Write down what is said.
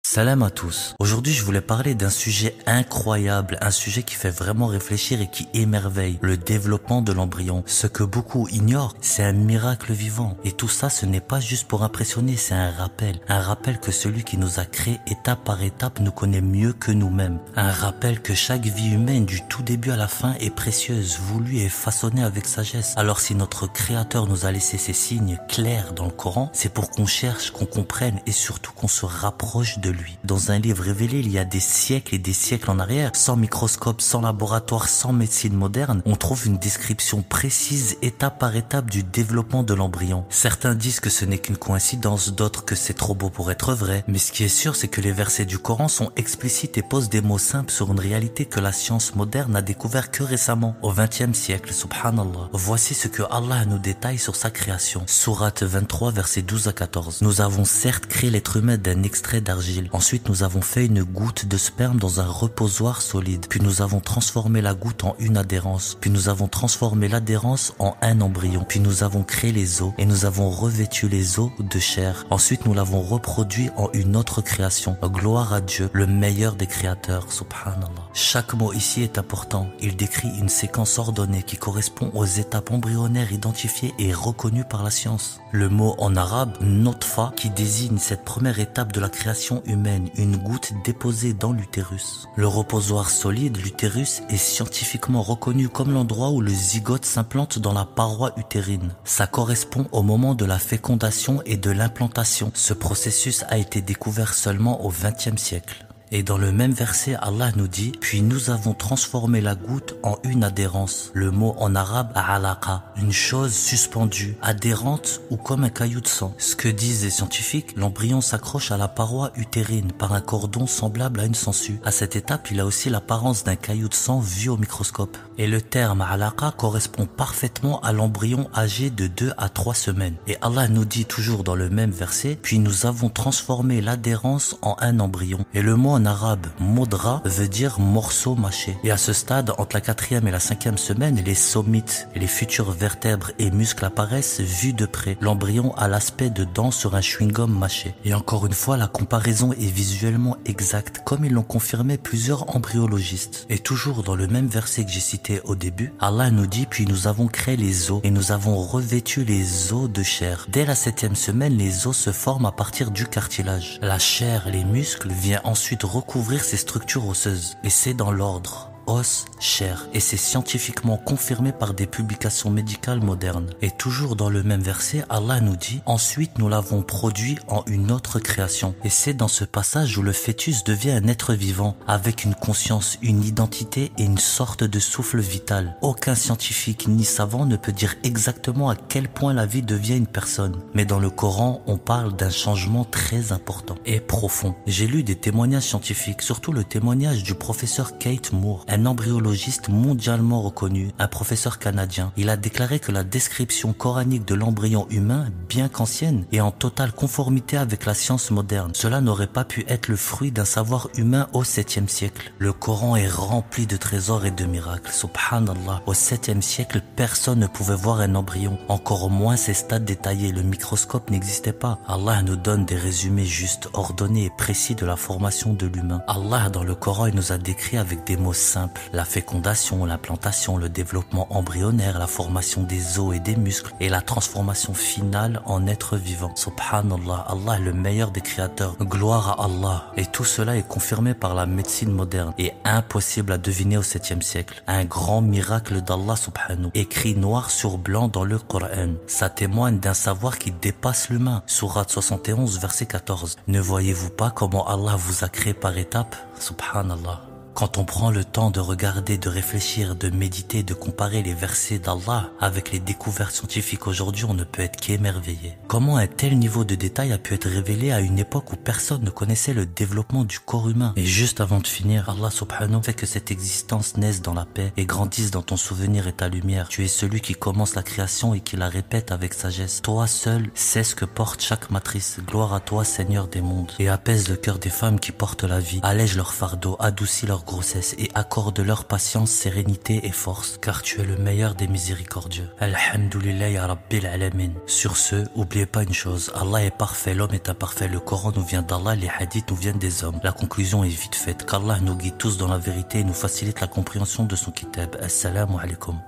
Salam à tous. Aujourd'hui, je voulais parler d'un sujet incroyable, un sujet qui fait vraiment réfléchir et qui émerveille, le développement de l'embryon. Ce que beaucoup ignorent, c'est un miracle vivant. Et tout ça, ce n'est pas juste pour impressionner, c'est un rappel que celui qui nous a créés étape par étape nous connaît mieux que nous-mêmes. Un rappel que chaque vie humaine du tout début à la fin est précieuse, voulue et façonnée avec sagesse. Alors si notre Créateur nous a laissé ces signes clairs dans le Coran, c'est pour qu'on cherche, qu'on comprenne et surtout qu'on se rapproche de lui. Dans un livre révélé il y a des siècles et des siècles en arrière, sans microscope, sans laboratoire, sans médecine moderne, on trouve une description précise étape par étape du développement de l'embryon. Certains disent que ce n'est qu'une coïncidence, d'autres que c'est trop beau pour être vrai, mais ce qui est sûr c'est que les versets du Coran sont explicites et posent des mots simples sur une réalité que la science moderne n'a découvert que récemment, au XXe siècle, subhanallah. Voici ce que Allah nous détaille sur sa création. Sourate 23, versets 12 à 14. Nous avons certes créé l'être humain d'un extrait d'argile. Ensuite, nous avons fait une goutte de sperme dans un reposoir solide. Puis nous avons transformé la goutte en une adhérence. Puis nous avons transformé l'adhérence en un embryon. Puis nous avons créé les os et nous avons revêtu les os de chair. Ensuite, nous l'avons reproduit en une autre création. Gloire à Dieu, le meilleur des créateurs, subhanallah. Chaque mot ici est important. Il décrit une séquence ordonnée qui correspond aux étapes embryonnaires identifiées et reconnues par la science. Le mot en arabe, notfa, qui désigne cette première étape de la création humaine, une goutte déposée dans l'utérus. Le reposoir solide, l'utérus, est scientifiquement reconnu comme l'endroit où le zygote s'implante dans la paroi utérine. Ça correspond au moment de la fécondation et de l'implantation. Ce processus a été découvert seulement au XXe siècle. Et dans le même verset, Allah nous dit « Puis nous avons transformé la goutte en une adhérence ». Le mot en arabe, alaqa, une chose suspendue, adhérente ou comme un caillou de sang. Ce que disent les scientifiques, l'embryon s'accroche à la paroi utérine par un cordon semblable à une sangsue. À cette étape, il a aussi l'apparence d'un caillou de sang vu au microscope. Et le terme alaqa correspond parfaitement à l'embryon âgé de 2 à 3 semaines. Et Allah nous dit toujours dans le même verset « Puis nous avons transformé l'adhérence en un embryon ». Et le mot en arabe, modra, veut dire morceau mâché. Et à ce stade, entre la 4e et la 5e semaine, les somites, les futures vertèbres et muscles apparaissent vus de près. L'embryon a l'aspect de dents sur un chewing-gum mâché. Et encore une fois, la comparaison est visuellement exacte, comme ils l'ont confirmé plusieurs embryologistes. Et toujours dans le même verset que j'ai cité au début, Allah nous dit « Puis nous avons créé les os et nous avons revêtu les os de chair ». Dès la 7e semaine, les os se forment à partir du cartilage. La chair, les muscles, vient ensuite recouvrir ces structures osseuses. Et c'est dans l'ordre. Os, chair. Et c'est scientifiquement confirmé par des publications médicales modernes. Et toujours dans le même verset, Allah nous dit « Ensuite nous l'avons produit en une autre création ». Et c'est dans ce passage où le fœtus devient un être vivant, avec une conscience, une identité et une sorte de souffle vital. Aucun scientifique ni savant ne peut dire exactement à quel point la vie devient une personne. Mais dans le Coran, on parle d'un changement très important et profond. J'ai lu des témoignages scientifiques, surtout le témoignage du professeur Kate Moore, un embryologiste mondialement reconnu, un professeur canadien. Il a déclaré que la description coranique de l'embryon humain, bien qu'ancienne, est en totale conformité avec la science moderne. Cela n'aurait pas pu être le fruit d'un savoir humain au 7e siècle. Le Coran est rempli de trésors et de miracles. Subhanallah, au 7e siècle, personne ne pouvait voir un embryon, encore moins ses stades détaillés. Le microscope n'existait pas. Allah nous donne des résumés justes, ordonnés et précis de la formation de l'humain. Allah, dans le Coran, il nous a décrit avec des mots simples la fécondation, l'implantation, le développement embryonnaire, la formation des os et des muscles et la transformation finale en être vivant. Subhanallah, Allah est le meilleur des créateurs. Gloire à Allah. Et tout cela est confirmé par la médecine moderne et impossible à deviner au 7e siècle. Un grand miracle d'Allah subhanahu, écrit noir sur blanc dans le Coran. Ça témoigne d'un savoir qui dépasse l'humain. Sourate 71, verset 14. Ne voyez-vous pas comment Allah vous a créé par étapes? Subhanallah. Quand on prend le temps de regarder, de réfléchir, de méditer, de comparer les versets d'Allah avec les découvertes scientifiques aujourd'hui, on ne peut être qu'émerveillé. Comment un tel niveau de détail a pu être révélé à une époque où personne ne connaissait le développement du corps humain? Et juste avant de finir, Allah subhanahu fait que cette existence naisse dans la paix et grandisse dans ton souvenir et ta lumière. Tu es celui qui commence la création et qui la répète avec sagesse. Toi seul sais ce que porte chaque matrice. Gloire à toi, Seigneur des mondes. Et apaise le cœur des femmes qui portent la vie. Allège leur fardeau, adoucis leur grossesse et accorde-leur patience, sérénité et force, car tu es le meilleur des miséricordieux. Alhamdulillah ya Rabbil Alamin. Sur ce, oubliez pas une chose, Allah est parfait, l'homme est imparfait, le Coran nous vient d'Allah, les hadiths nous viennent des hommes. La conclusion est vite faite, qu'Allah nous guide tous dans la vérité et nous facilite la compréhension de son kitab. Assalamu alaikum.